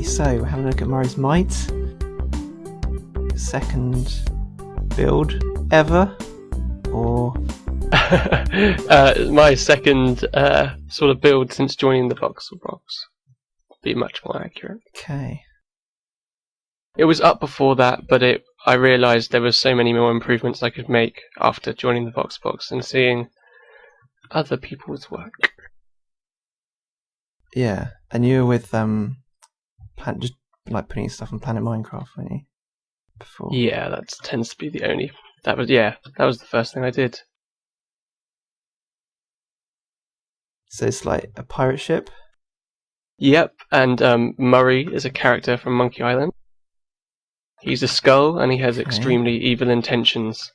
so we're having a look at Murray's might. Second build ever, or my second sort of build since joining the BoxelBriefs. Be much more accurate. okay. It was up before that, but I realised there was so many more improvements I could make after joining the BoxelBriefs and seeing other people's work. Yeah, and you were with just like putting stuff on Planet Minecraft, weren't you? Before. Yeah, that tends to be the only. That was the first thing I did. So it's like a pirate ship. Yep, and Murray is a character from Monkey Island. He's a skull, and he has extremely evil intentions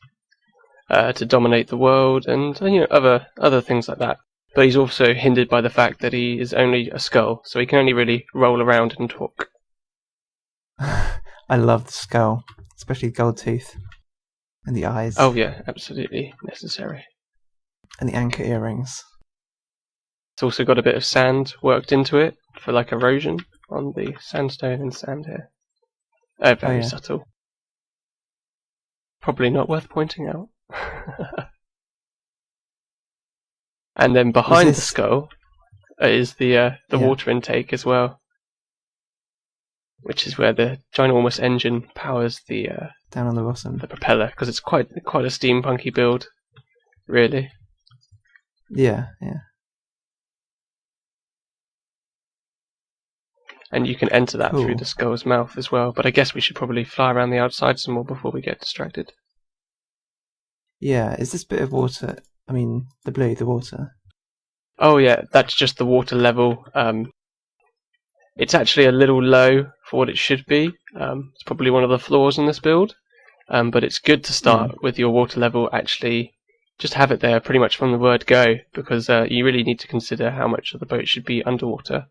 to dominate the world, and other things like that. But he's also hindered by the fact that he is only a skull, so he can only really roll around and talk. I love the skull, especially the gold tooth and the eyes. Oh yeah, absolutely necessary. And the anchor earrings. It's also got a bit of sand worked into it for like erosion on the sandstone and sand here. Very subtle. Probably not worth pointing out. And then behind the skull is the water intake as well, which is where the ginormous engine powers the down on the bottom, the propeller, because it's quite a steampunky build, really. Yeah. And you can enter that through the skull's mouth as well, but I guess we should probably fly around the outside some more before we get distracted. Yeah, is this bit of water, I mean, the blue, the water? Oh yeah, that's just the water level. It's actually a little low for what it should be. It's probably one of the flaws in this build, but it's good to start with your water level actually. Just have it there pretty much from the word go, because you really need to consider how much of the boat should be underwater.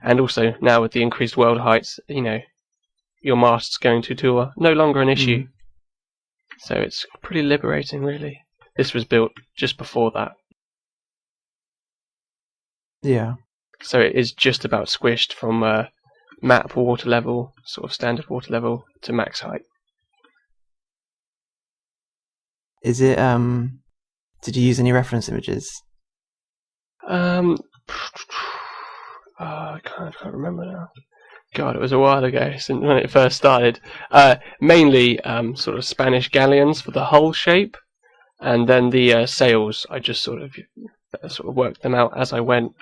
And also, now with the increased world heights, your mast's going to tour no longer an issue. So it's pretty liberating, really. This was built just before that. Yeah. So it is just about squished from map water level, sort of standard water level, to max height. Is it, did you use any reference images? I can't remember now. God, it was a while ago since when it first started. Mainly sort of Spanish galleons for the hull shape, and then the sails. I just sort of worked them out as I went.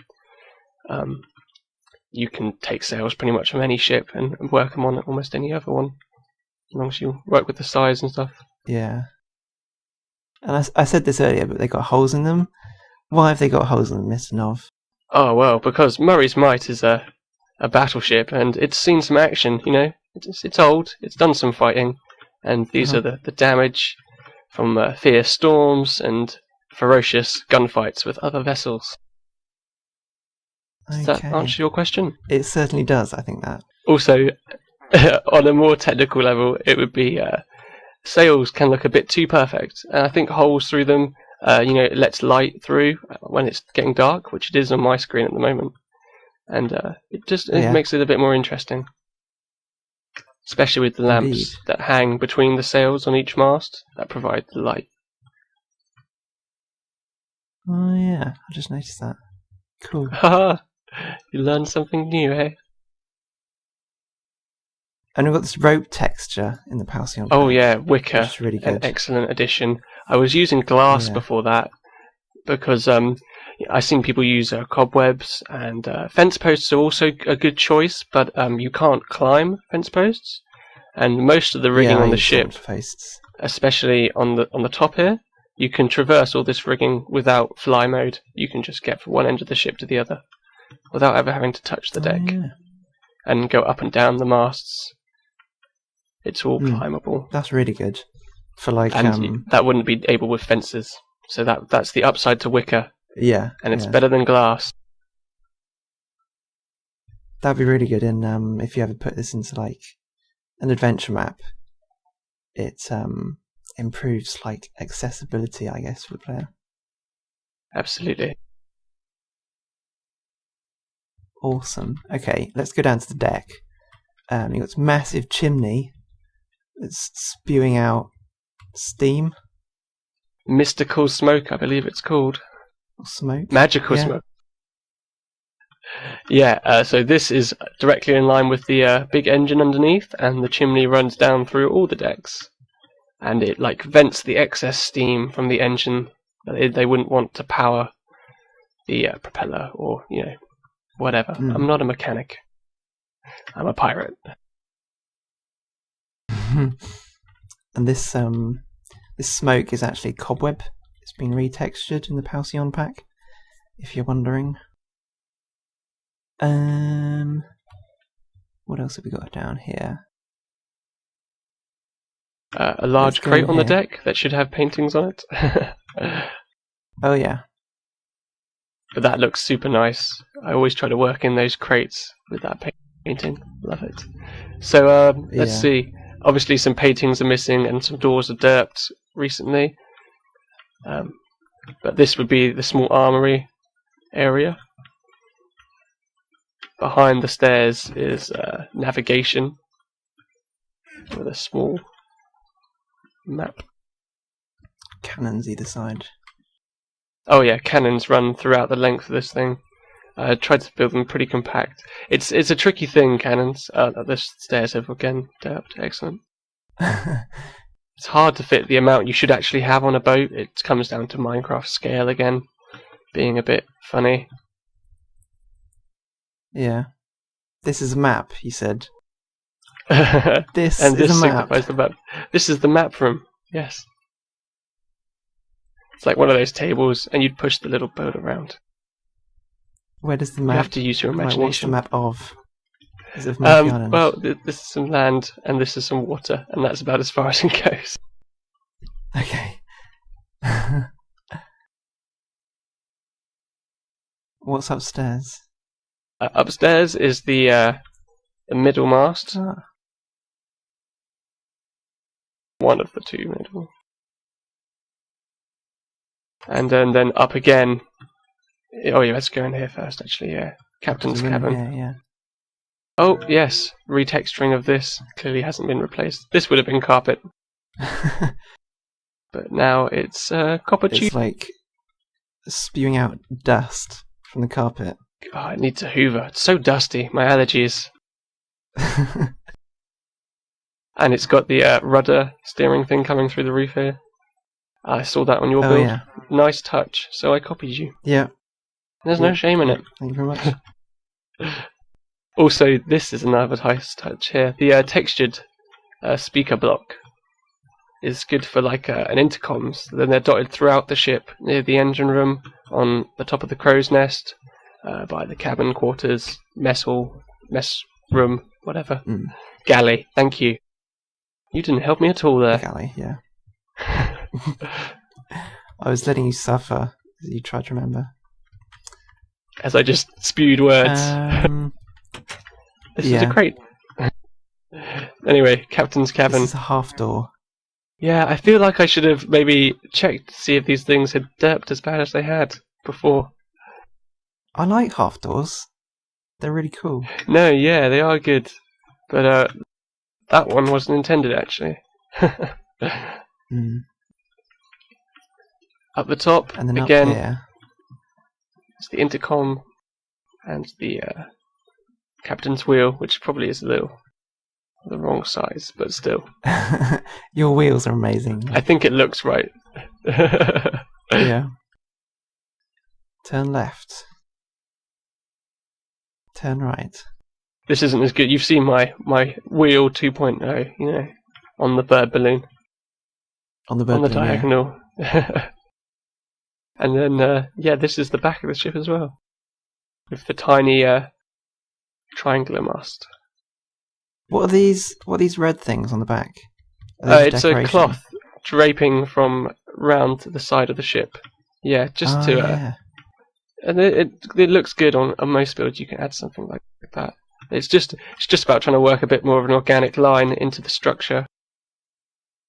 You can take sails pretty much from any ship and work them on almost any other one, as long as you work with the size and stuff. Yeah. And I said this earlier, but they got holes in them. Why have they got holes in them, Mr. Novv? Oh well, because Murray's Might is a battleship, and it's seen some action. It's old. It's done some fighting, and these are the damage from fierce storms and ferocious gunfights with other vessels. Does that answer your question? It certainly does, I think that. Also, on a more technical level, it would be sails can look a bit too perfect, and I think holes through them, it lets light through when it's getting dark, which it is on my screen at the moment, and it makes it a bit more interesting, especially with the lamps that hang between the sails on each mast that provide the light. Oh yeah, I just noticed that. Cool. Haha, you learned something new, eh? And we've got this rope texture in the Halcyon. Oh yeah, wicker. Which is really good. An excellent addition. I was using glass before that because I've seen people use cobwebs, and fence posts are also a good choice, but you can't climb fence posts, and most of the rigging on the ship, especially on the top here, you can traverse all this rigging without fly mode. You can just get from one end of the ship to the other without ever having to touch the deck and go up and down the masts. It's all climbable. That's really good. For that wouldn't be able with fences. So that's the upside to wicker. Yeah. And it's better than glass. That'd be really good in if you ever put this into like an adventure map. It improves like accessibility, I guess, for the player. Absolutely. Awesome. Okay, let's go down to the deck. You've got this massive chimney that's spewing out steam. Mystical smoke, I believe it's called. Or smoke. Magical smoke. Yeah, so this is directly in line with the big engine underneath, and the chimney runs down through all the decks, and it like vents the excess steam from the engine that they wouldn't want to power the propeller or whatever. I'm not a mechanic. I'm a pirate. And this smoke is actually cobweb. It's been retextured in the Halcyon pack, if you're wondering. What else have we got down here? A large crate on the deck that should have paintings on it. Oh yeah. But that looks super nice. I always try to work in those crates with that painting. Love it. So let's see. Obviously some paintings are missing and some doors are derped recently. But this would be the small armory area. Behind the stairs is navigation with a small map. Cannons either side. Oh yeah, cannons run throughout the length of this thing. I tried to build them pretty compact. It's a tricky thing, cannons. The stairs have again derped. Excellent. It's hard to fit the amount you should actually have on a boat. It comes down to Minecraft scale again, being a bit funny. Yeah. This is a map, he said. This signifies the map. This is the map room. Yes. It's like one of those tables, and you'd push the little boat around. Where does the map? You have to use your imagination. What's the map of? Is it of Murphy Island? Well, this is some land, and this is some water, and that's about as far as it goes. Okay. What's upstairs? Upstairs is the middle mast. One of the two middle. And then up again. Oh yeah, let's go in here first actually, yeah. Captain's cabin. Yeah. Oh yes, retexturing of this clearly hasn't been replaced. This would have been carpet. But now it's copper tube. It's like spewing out dust from the carpet. Oh, I need to hoover. It's so dusty. My allergies. And it's got the rudder steering thing coming through the roof here. I saw that on your build. Yeah. Nice touch. So I copied you. Yeah. There's no shame in it. Thank you very much. Also, this is another nice touch here. The textured speaker block is good for like an intercom. So then they're dotted throughout the ship, near the engine room, on the top of the crow's nest, by the cabin quarters, mess hall, mess room, whatever. Galley. Thank you. You didn't help me at all there. Galley, yeah. I was letting you suffer as you tried to remember. As I just spewed words. This is a crate. Anyway, Captain's cabin. This is a half door. Yeah, I feel like I should have maybe checked to see if these things had derped as bad as they had before. I like half doors. They're really cool. No, yeah, they are good. But that one wasn't intended actually. Up the top, and then again, up here. It's the intercom and the captain's wheel, which probably is a little the wrong size, but still. Your wheels are amazing. I think it looks right. Yeah. Turn left. Turn right. This isn't as good. You've seen my wheel 2.0, you know, on the bird balloon. On the bird balloon, diagonal. Yeah. And then, this is the back of the ship as well. With the tiny triangular mast. What are these red things on the back? It's a cloth draping from round to the side of the ship. Yeah, just to... yeah. And it looks good on most builds. You can add something like that. It's just about trying to work a bit more of an organic line into the structure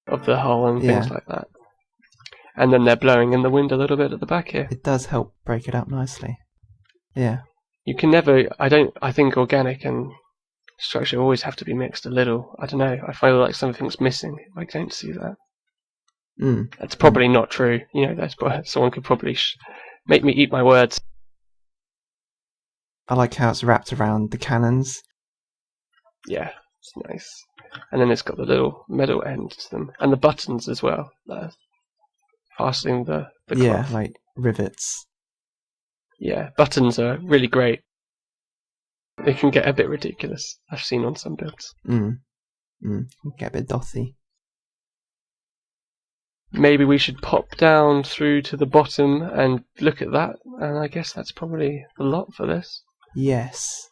of the hull and things like that. And then they're blowing in the wind a little bit at the back here. It does help break it up nicely. Yeah. You can never... I think organic and Structure always have to be mixed a little. I don't know. I feel like something's missing if I don't see that. That's probably not true. You know, someone could probably make me eat my words. I like how it's wrapped around the cannons. Yeah, it's nice. And then it's got the little metal end to them, and the buttons as well. Fastening the cloth. Yeah, like rivets. Yeah, buttons are really great. They can get a bit ridiculous. I've seen on some builds. Get a bit dothy. Maybe we should pop down through to the bottom and look at that. And I guess that's probably a lot for this. Yes.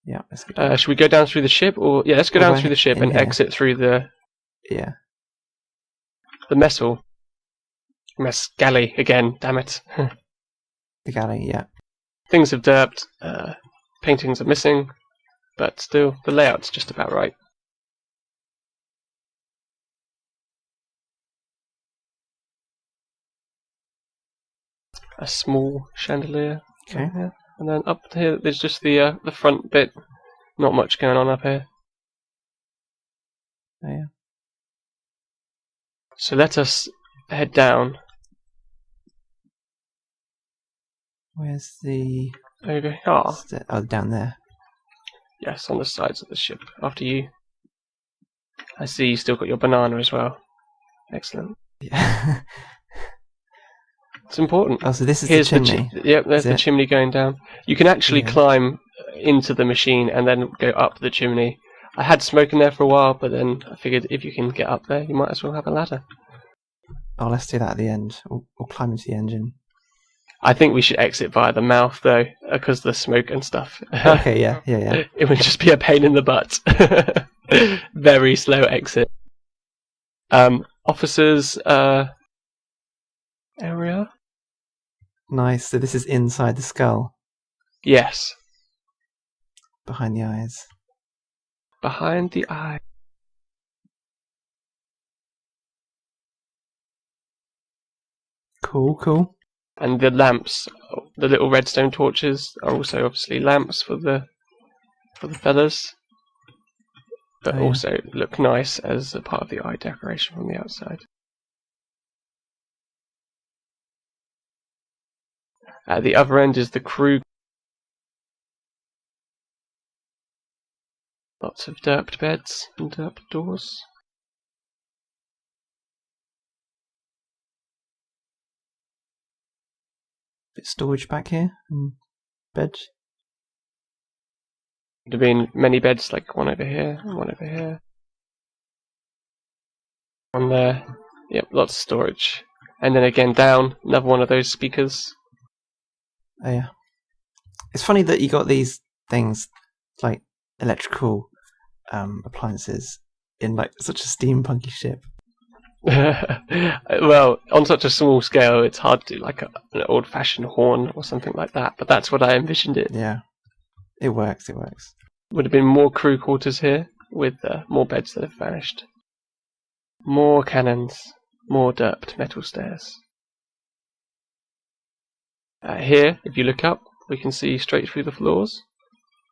Yeah, let's go. Should we go down through the ship, or let's go down through the ship and exit through the the mess galley again. Damn it. The galley, yeah. Things have derped. Paintings are missing, but still the layout's just about right. A small chandelier. Okay. Yeah. And then up here, there's just the front bit. Not much going on up here. Oh, yeah. So let us head down. Where's the... Okay. Oh, down there. Yes, on the sides of the ship. After you. I see you still got your banana as well. Excellent. Yeah. It's important. Oh, so this is the chimney. Yep, there's the chimney going down. You can actually climb into the machine and then go up the chimney. I had smoke in there for a while, but then I figured if you can get up there, you might as well have a ladder. Oh, let's do that at the end. We'll climb into the engine. I think we should exit via the mouth, though, because of the smoke and stuff. Okay, yeah. It would just be a pain in the butt. Very slow exit. Officers' area? Nice. So this is inside the skull. Yes. Behind the eyes. Behind the eye. Cool. And the lamps, the little redstone torches, are also obviously lamps for the feathers, but also look nice as a part of the eye decoration from the outside. At the other end is the crew. Lots of derped beds and derped doors. Bit of storage back here and bed. There have been many beds, like one over here and one over here. One there. Yep, lots of storage. And then again down, another one of those speakers. Oh yeah. It's funny that you got these things like electrical appliances in like such a steampunky ship. Well, on such a small scale, it's hard to do like an old-fashioned horn or something like that. But that's what I envisioned it. Yeah, it works. Would have been more crew quarters here with more beds that have vanished. More cannons, more derped metal stairs. Here, if you look up, we can see straight through the floors.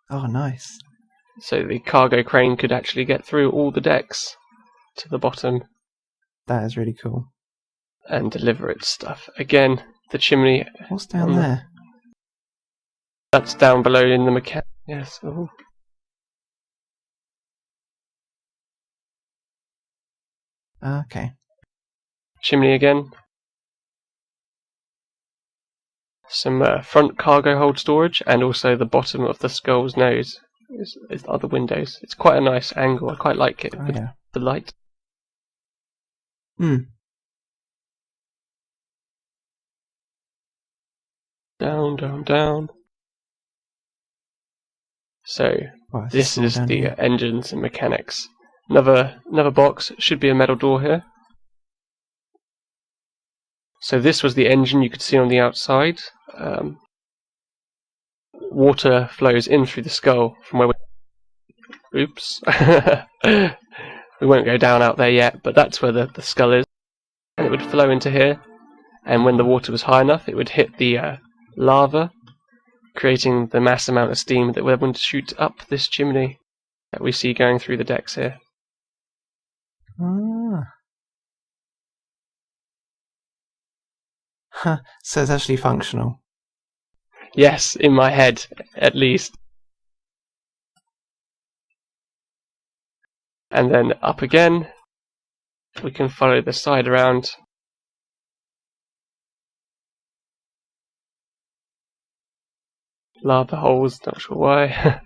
Oh, nice. So the cargo crane could actually get through all the decks to the bottom. That is really cool. And deliver its stuff. Again, the chimney. What's down there? That's down below in the mechanic. Yes. Ooh. Okay. Chimney again. Some front cargo hold storage, and also the bottom of the skull's nose is the other windows. It's quite a nice angle. I quite like it with the light. Down. So this is the engines and mechanics. Another box. Should be a metal door here. So this was the engine you could see on the outside. Water flows in through the skull from where we... Oops. We won't go down out there yet, but that's where the skull is. And it would flow into here, and when the water was high enough, it would hit the lava, creating the mass amount of steam that would shoot up this chimney. that we see going through the decks here. Ah. Huh. So it's actually functional. Yes, in my head, at least. And then up again, we can follow the side around. Lava holes, not sure why.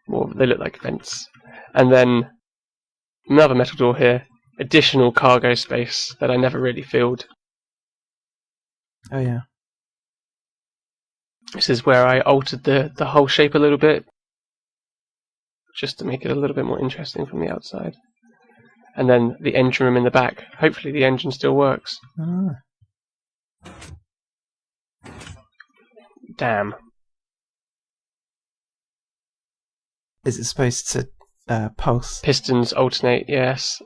Well, they look like vents. And then another metal door here, additional cargo space that I never really filled. Oh yeah. This is where I altered the whole shape a little bit, just to make it a little bit more interesting from the outside. And then the engine room in the back. Hopefully the engine still works. Ah. Damn. Is it supposed to pulse? Pistons alternate, yes.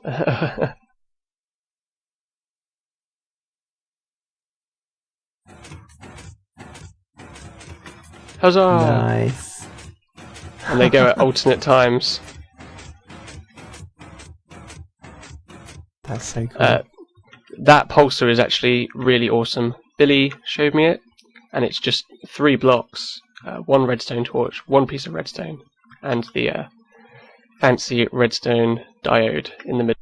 Huzzah! Nice. And they go at alternate times. That's so cool. That pulsar is actually really awesome. Billy showed me it, and it's just 3 blocks, 1 redstone torch, 1 piece of redstone, and the fancy redstone diode in the middle.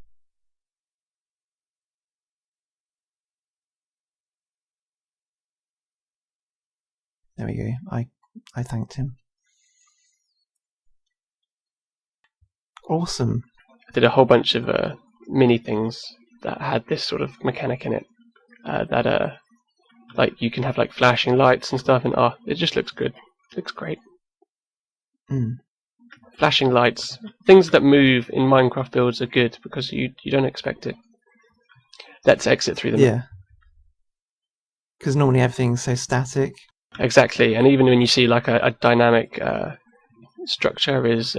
There we go. I thanked him. Awesome. I did a whole bunch of mini things that had this sort of mechanic in it. Like you can have like flashing lights and stuff, and it just looks good. Looks great. Mm. Flashing lights, things that move in Minecraft builds are good because you don't expect it. Let's exit through them. Yeah. Because normally everything's so static. Exactly, and even when you see like a dynamic structure is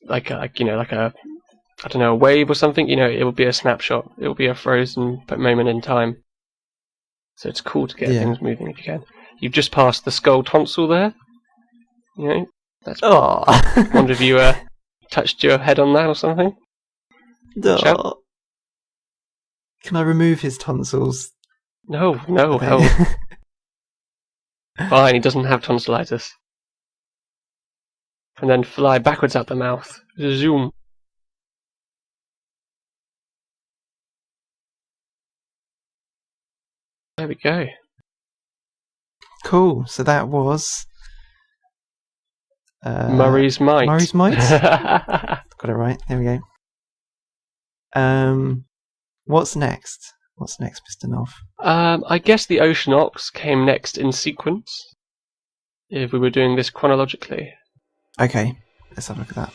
like a I don't know, a wave or something, it will be a snapshot. It will be a frozen moment in time. So it's cool to get things moving if you can. You've just passed the skull tonsil there. That's wonder if you touched your head on that or something. Oh. Can I remove his tonsils? No, hell. Fine, he doesn't have tonsillitis. And then fly backwards out the mouth. Zoom. There we go. Cool. So that was Murray's Might. Murray's Might? Got it right. There we go. What's next? What's next, Mr. Novv? I guess the Ocean Ox came next in sequence, if we were doing this chronologically. Okay, let's have a look at that.